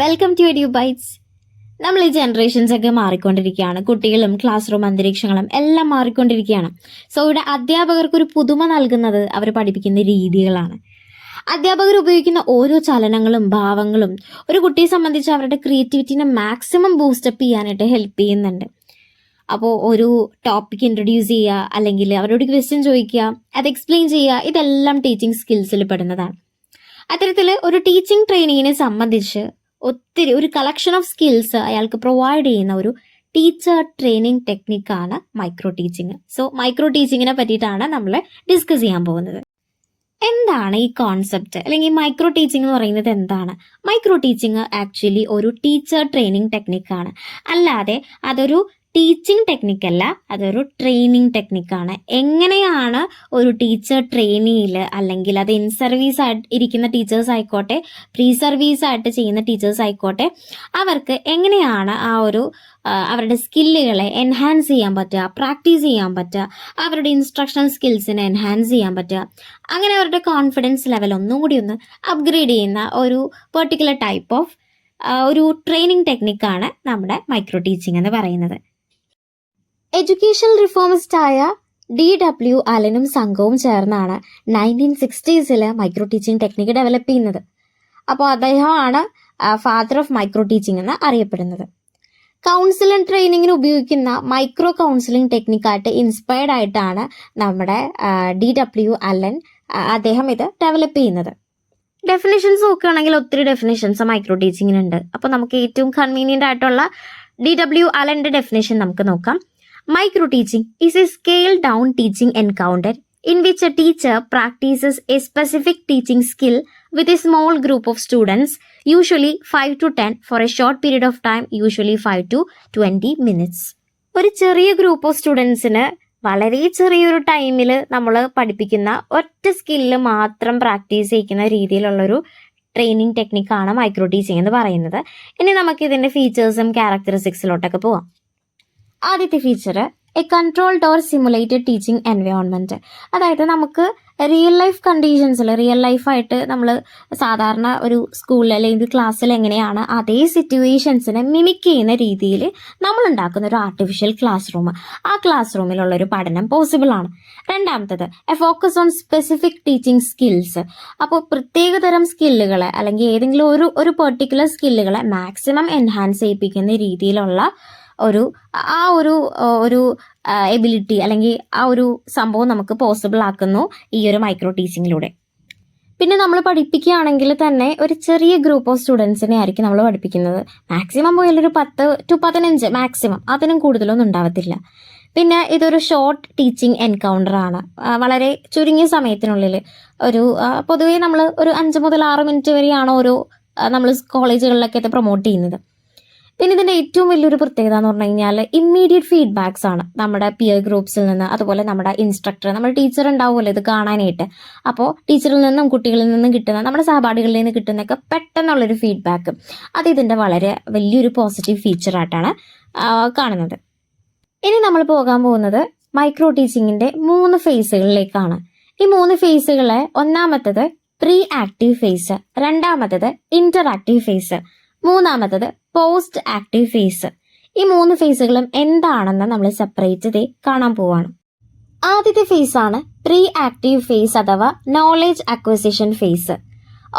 Welcome to edu bytes. നമ്മൾ ഈ generations ഒക്കെ മാറിക്കൊണ്ടിരിക്കുകയാണ്. കുട്ടികളും ക്ലാസ് റൂം അന്തരീക്ഷങ്ങളും എല്ലാം മാറിക്കൊണ്ടിരിക്കുകയാണ്. സോ ഇവിടെ അധ്യാപകർക്ക് ഒരു പുതുമ നൽകുന്നത് അവർ പഠിപ്പിക്കുന്ന രീതികളാണ്. അധ്യാപകർ ഉപയോഗിക്കുന്ന ഓരോ ചലനങ്ങളും ഭാവങ്ങളും ഒരു കുട്ടിയെ സംബന്ധിച്ച് അവരുടെ ക്രിയേറ്റിവിറ്റിനെ മാക്സിമം ബൂസ്റ്റപ്പ് ചെയ്യാനായിട്ട് ഹെൽപ്പ് ചെയ്യുന്നുണ്ട്. അപ്പോൾ ഒരു ടോപ്പിക് ഇൻട്രൊഡ്യൂസ് ചെയ്യുക, അല്ലെങ്കിൽ അവരോട് ക്വസ്റ്റ്യൻ ചോദിക്കുക, അത് എക്സ്പ്ലെയിൻ ചെയ്യുക, ഇതെല്ലാം ടീച്ചിങ് സ്കിൽസിൽ പെടുന്നതാണ്. അത്തരത്തിൽ ഒരു ടീച്ചിങ് ട്രെയിനിങ്ങിനെ സംബന്ധിച്ച് ഒത്തിരി ഒരു കളക്ഷൻ ഓഫ് സ്കിൽസ് അയാൾക്ക് പ്രൊവൈഡ് ചെയ്യുന്ന ഒരു ടീച്ചർ ട്രെയിനിങ് ടെക്നിക്കാണ് മൈക്രോ ടീച്ചിങ്. സോ മൈക്രോ ടീച്ചിങ്ങിനെ പറ്റിയിട്ടാണ് നമ്മൾ ഡിസ്കസ് ചെയ്യാൻ പോകുന്നത്. എന്താണ് ഈ കോൺസെപ്റ്റ്, അല്ലെങ്കിൽ മൈക്രോ ടീച്ചിങ് എന്ന് പറയുന്നത് എന്താണ്? മൈക്രോ ടീച്ചിങ് ആക്ച്വലി ഒരു ടീച്ചർ ട്രെയിനിങ് ടെക്നിക്കാണ്. അല്ലാതെ അതൊരു ടീച്ചിങ് ടെക്നിക്കല്ല, അതൊരു ട്രെയിനിങ് ടെക്നിക്കാണ്. എങ്ങനെയാണ് ഒരു ടീച്ചർ ട്രെയിനിയിൽ, അല്ലെങ്കിൽ അത് ഇൻ സർവീസ് ആയിട്ട് ഇരിക്കുന്ന ടീച്ചേഴ്സ് ആയിക്കോട്ടെ, പ്രീ സർവീസ് ആയിട്ട് ചെയ്യുന്ന ടീച്ചേഴ്സ് ആയിക്കോട്ടെ, അവർക്ക് എങ്ങനെയാണ് അവരുടെ സ്കില്ലുകളെ എൻഹാൻസ് ചെയ്യാൻ പറ്റുക, പ്രാക്ടീസ് ചെയ്യാൻ പറ്റുക, അവരുടെ ഇൻസ്ട്രക്ഷണൽ സ്കിൽസിനെ എൻഹാൻസ് ചെയ്യാൻ പറ്റുക, അങ്ങനെ അവരുടെ കോൺഫിഡൻസ് ലെവൽ ഒന്നും കൂടി ഒന്ന് അപ്ഗ്രേഡ് ചെയ്യുന്ന ഒരു പെർട്ടിക്കുലർ ടൈപ്പ് ഓഫ് ഒരു ട്രെയിനിങ് ടെക്നിക്കാണ് നമ്മുടെ മൈക്രോ ടീച്ചിങ് എന്ന് പറയുന്നത്. എഡ്യൂക്കേഷണൽ റിഫോമിസ്റ്റായ DW അലനും സംഘവും ചേർന്നാണ് 1960s micro teaching technique develop ചെയ്യുന്നത്. അപ്പോൾ അദ്ദേഹമാണ് ഫാദർ ഓഫ് മൈക്രോ ടീച്ചിങ് എന്ന് അറിയപ്പെടുന്നത്. കൗൺസിലിംഗ് ട്രെയിനിങ്ങിന് ഉപയോഗിക്കുന്ന മൈക്രോ കൗൺസിലിംഗ് ടെക്നിക്കായിട്ട് ഇൻസ്പയർഡ് ആയിട്ടാണ് നമ്മുടെ DW അലൻ അദ്ദേഹം ഇത് ഡെവലപ്പ് ചെയ്യുന്നത്. ഡെഫിനിഷൻസ് നോക്കുകയാണെങ്കിൽ ഒത്തിരി ഡെഫിനിഷൻസ് മൈക്രോ ടീച്ചിങ്ങിനുണ്ട്. അപ്പോൾ നമുക്ക് ഏറ്റവും കൺവീനിയൻ്റ് ആയിട്ടുള്ള DW അലൻ്റെ ഡെഫിനിഷൻ നമുക്ക് നോക്കാം. Micro teaching is a scaled down teaching encounter in which a teacher practices a specific teaching skill with a small group of students, usually 5 to 10 for a short period of time, usually 5 to 20 minutes. ഒരു ചെറിയ group of സ്റ്റുഡൻസിന് വളരെ ചെറിയൊരു ടൈമിൽ നമ്മൾ പഠിപ്പിക്കുന്ന ഒറ്റ skill മാത്രം പ്രാക്ടീസ് ചെയ്യിക്കുന്ന രീതിയിലുള്ളൊരു ട്രെയിനിങ് ടെക്നിക്കാണ് മൈക്രോ ടീച്ചിങ് എന്ന് പറയുന്നത്. ഇനി നമുക്ക് ഇതിൻ്റെ ഫീച്ചേഴ്സും ക്യാരക്ടറിസ്റ്റിക്സിലോട്ടൊക്കെ പോവാം. ആദ്യത്തെ feature A controlled or simulated teaching environment. അതായത് നമുക്ക് റിയൽ ലൈഫ് കണ്ടീഷൻസിൽ, റിയൽ ലൈഫായിട്ട് നമ്മൾ സാധാരണ ഒരു സ്കൂളിൽ അല്ലെങ്കിൽ ക്ലാസ്സിൽ എങ്ങനെയാണ് അതേ സിറ്റുവേഷൻസിനെ മിമിക് ചെയ്യുന്ന രീതിയിൽ നമ്മൾ ഉണ്ടാക്കുന്ന ഒരു ആർട്ടിഫിഷ്യൽ ക്ലാസ് റൂം, ആ ക്ലാസ് റൂമിലുള്ളൊരു പഠനം പോസിബിൾ ആണ്. രണ്ടാമത്തത് A focus on specific teaching skills. അപ്പോൾ പ്രത്യേകതരം സ്കില്ലുകളെ, അല്ലെങ്കിൽ ഏതെങ്കിലും ഒരു പെർട്ടിക്കുലർ സ്കില്ലുകളെ മാക്സിമം എൻഹാൻസ് ചെയ്യിപ്പിക്കുന്ന രീതിയിലുള്ള ഒരു എബിലിറ്റി, അല്ലെങ്കിൽ ആ ഒരു സംഭവം നമുക്ക് പോസിബിൾ ആക്കുന്നു ഈ ഒരു മൈക്രോ ടീച്ചിങ്ങിലൂടെ. പിന്നെ നമ്മൾ പഠിപ്പിക്കുകയാണെങ്കിൽ തന്നെ ഒരു ചെറിയ ഗ്രൂപ്പ് ഓഫ് സ്റ്റുഡൻസിനെ ആയിരിക്കും നമ്മൾ പഠിപ്പിക്കുന്നത്. മാക്സിമം പോയാലൊരു 10 to 15 മാക്സിമം, അതിനും കൂടുതലൊന്നും ഉണ്ടാവത്തില്ല. പിന്നെ ഇതൊരു ഷോർട്ട് ടീച്ചിങ് എൻകൗണ്ടർ ആണ്. വളരെ ചുരുങ്ങിയ സമയത്തിനുള്ളിൽ പൊതുവേ നമ്മൾ ഒരു 5 മുതൽ 6 മിനിറ്റ് വരെയാണ് നമ്മൾ കോളേജുകളിലൊക്കെ ഇത് പ്രൊമോട്ട് ചെയ്യുന്നത്. പിന്നെ ഇതിൻ്റെ ഏറ്റവും വലിയൊരു പ്രത്യേകത എന്ന് പറഞ്ഞു കഴിഞ്ഞാൽ ഇമ്മീഡിയറ്റ് ഫീഡ്ബാക്സ് ആണ് നമ്മുടെ പിയർ ഗ്രൂപ്പ്സിൽ നിന്ന്, അതുപോലെ നമ്മുടെ ഇൻസ്ട്രക്ടർ, നമ്മുടെ ടീച്ചർ ഉണ്ടാവുമല്ലോ ഇത് കാണാനായിട്ട്. അപ്പോൾ ടീച്ചറിൽ നിന്നും കുട്ടികളിൽ നിന്നും കിട്ടുന്ന, നമ്മുടെ സഹപാഠികളിൽ നിന്ന് കിട്ടുന്നൊക്കെ പെട്ടെന്നുള്ളൊരു ഫീഡ്ബാക്ക്, അത് ഇതിൻ്റെ വളരെ വലിയൊരു പോസിറ്റീവ് ഫീച്ചറായിട്ടാണ് കാണുന്നത്. ഇനി നമ്മൾ പോകാൻ പോകുന്നത് മൈക്രോ ടീച്ചിങ്ങിൻ്റെ 3 ഫേസുകളിലേക്കാണ്. ഈ 3 ഫേസുകളെ ഒന്നാമത്തത് പ്രീ ആക്റ്റീവ് ഫേസ്, രണ്ടാമത്തത് ഇന്ററാക്റ്റീവ് ഫേസ്, മൂന്നാമത്തത് പോസ്റ്റ് ആക്റ്റീവ് ഫേസ്. ഈ 3 ഫേസുകളും എന്താണെന്ന് നമ്മൾ സെപ്പറേറ്റ് കാണാൻ പോവാണ്. ആദ്യത്തെ ഫേസാണ് പ്രീ ആക്റ്റീവ് ഫേസ് അഥവാ knowledge acquisition phase.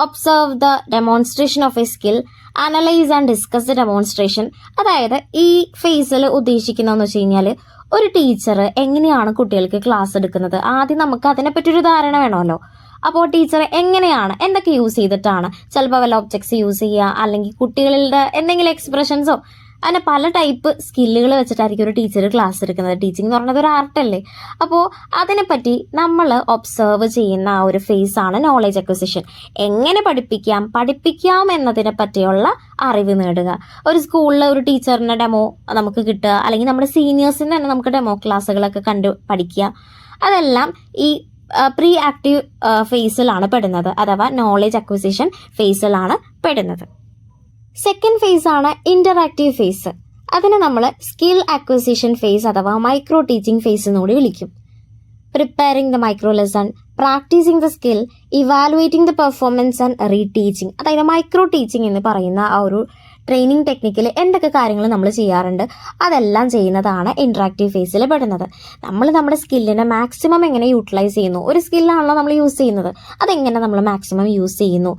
Observe the demonstration of a skill, analyse and discuss the demonstration. അതായത് ഈ ഫേസിൽ ഉദ്ദേശിക്കുന്നതെന്ന് വെച്ച് കഴിഞ്ഞാൽ ഒരു ടീച്ചർ എങ്ങനെയാണ് കുട്ടികൾക്ക് ക്ലാസ് എടുക്കുന്നത്, ആദ്യം നമുക്ക് അതിനെപ്പറ്റി ധാരണ വേണമല്ലോ. അപ്പോൾ ടീച്ചർ എങ്ങനെയാണ്, എന്തൊക്കെ യൂസ് ചെയ്തിട്ടാണ്, ചിലപ്പോൾ വല്ല ഒബ്ജക്ട്സ് യൂസ് ചെയ്യുക, അല്ലെങ്കിൽ കുട്ടികളുടെ എന്തെങ്കിലും എക്സ്പ്രഷൻസോ, അങ്ങനെ പല ടൈപ്പ് സ്കില്ലുകൾ വെച്ചിട്ടായിരിക്കും ഒരു ടീച്ചർ ക്ലാസ് എടുക്കുന്നത്. ടീച്ചിങ് എന്ന് പറയുന്നത് ഒരു ആർട്ടല്ലേ. അപ്പോൾ അതിനെപ്പറ്റി നമ്മൾ ഒബ്സർവ് ചെയ്യുന്ന ആ ഒരു ഫേസാണ് നോളജ് അക്വിസിഷൻ. എങ്ങനെ പഠിപ്പിക്കാം എന്നതിനെ പറ്റിയുള്ള അറിവ് നേടുക. ഒരു സ്കൂളിൽ ഒരു ടീച്ചറിൻ്റെ ഡെമോ നമുക്ക് കിട്ടുക, അല്ലെങ്കിൽ നമ്മുടെ സീനിയേഴ്സിന് തന്നെ നമുക്ക് ഡെമോ ക്ലാസ്സുകളൊക്കെ കണ്ടു പഠിക്കുക, അതെല്ലാം ഈ പ്രീ ആക്റ്റീവ് ഫേസിലാണ് പെടുന്നത്, അഥവാ നോളജ് അക്വിസിഷൻ ഫേസിലാണ് പെടുന്നത്. സെക്കൻഡ് ഫേസാണ് ഇന്ററാക്റ്റീവ് ഫേസ്. അതിനെ നമ്മൾ സ്കിൽ അക്വിസിഷൻ ഫേസ് അഥവാ മൈക്രോ ടീച്ചിങ് ഫേസ് എന്നുകൂടി വിളിക്കും. Preparing the micro lesson, practising the skill, evaluating the performance and reteaching. അതായത് മൈക്രോ ടീച്ചിങ് എന്ന് പറയുന്ന ആ ഒരു ട്രെയിനിങ് ടെക്നിക്കിൽ എന്തൊക്കെ കാര്യങ്ങൾ നമ്മൾ ചെയ്യാറുണ്ട് അതെല്ലാം ചെയ്യുന്നതാണ് ഇൻട്രാക്റ്റീവ് ഫേസിൽ പെടുന്നത്. നമ്മൾ നമ്മുടെ സ്കില്ലിനെ മാക്സിമം എങ്ങനെ യൂട്ടിലൈസ് ചെയ്യുന്നു, ഒരു സ്കില്ലാണല്ലോ നമ്മൾ യൂസ് ചെയ്യുന്നത്, അതെങ്ങനെ നമ്മൾ മാക്സിമം യൂസ് ചെയ്യുന്നു,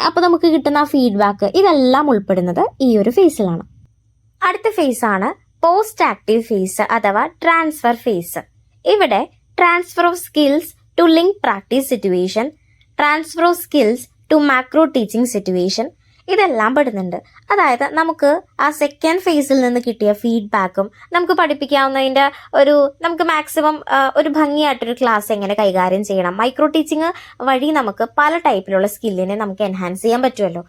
അപ്പോൾ നമുക്ക് കിട്ടുന്ന ഫീഡ്ബാക്ക്, ഇതെല്ലാം ഉൾപ്പെടുന്നത് ഈ ഒരു ഫേസിലാണ്. അടുത്ത ഫേസാണ് പോസ്റ്റ് ആക്റ്റീവ് ഫേസ് അഥവാ ട്രാൻസ്ഫർ ഫേസ്. ഇവിടെ transfer of skills to link practice situation, transfer of skills to macro teaching situation, ഇതെല്ലാം പെടുന്നുണ്ട്. അതായത് നമുക്ക് ആ സെക്കൻഡ് ഫേസിൽ നിന്ന് കിട്ടിയ ഫീഡ്ബാക്കും നമുക്ക് പഠിപ്പിക്കാവുന്നതിൻ്റെ നമുക്ക് മാക്സിമം ഒരു ഭംഗിയായിട്ടൊരു ക്ലാസ് എങ്ങനെ കൈകാര്യം ചെയ്യണം, മൈക്രോ ടീച്ചിങ് വഴി നമുക്ക് പല ടൈപ്പിലുള്ള സ്കില്ലിനെ നമുക്ക് എൻഹാൻസ് ചെയ്യാൻ പറ്റുമല്ലോ.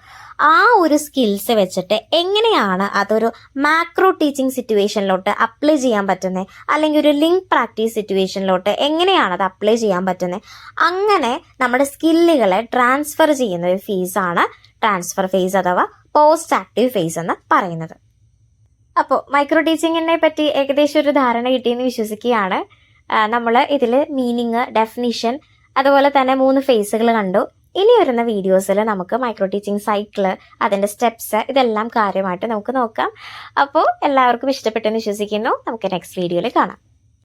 ആ ഒരു സ്കിൽസ് വെച്ചിട്ട് എങ്ങനെയാണ് അതൊരു മാക്രോ ടീച്ചിങ് സിറ്റുവേഷനിലോട്ട് അപ്ലൈ ചെയ്യാൻ പറ്റുന്നത്, അല്ലെങ്കിൽ ഒരു ലിങ്ക് പ്രാക്ടീസ് സിറ്റുവേഷനിലോട്ട് എങ്ങനെയാണ് അത് അപ്ലൈ ചെയ്യാൻ പറ്റുന്നത്, അങ്ങനെ നമ്മുടെ സ്കില്ലുകളെ ട്രാൻസ്ഫർ ചെയ്യുന്ന ഒരു ഫേസാണ് ട്രാൻസ്ഫർ ഫേസ് അഥവാ പോസ്റ്റ് ആക്റ്റീവ് ഫേസ് എന്ന് പറയുന്നത്. അപ്പോൾ മൈക്രോ ടീച്ചിങ്ങിനെ പറ്റി ഏകദേശം ഒരു ധാരണ കിട്ടിയെന്ന് വിശ്വസിക്കുകയാണ്. നമ്മൾ ഇതിൽ മീനിങ്, ഡെഫിനിഷൻ, അതുപോലെ തന്നെ 3 ഫേസുകൾ കണ്ടു. ഇനി വരുന്ന വീഡിയോസിൽ നമുക്ക് മൈക്രോ ടീച്ചിങ് സൈക്കിള്, അതിൻ്റെ സ്റ്റെപ്സ്, ഇതെല്ലാം കാര്യമായിട്ട് നമുക്ക് നോക്കാം. അപ്പോൾ എല്ലാവർക്കും ഇഷ്ടപ്പെട്ടെന്ന് വിശ്വസിക്കുന്നു. നമുക്ക് നെക്സ്റ്റ് വീഡിയോയിൽ കാണാം.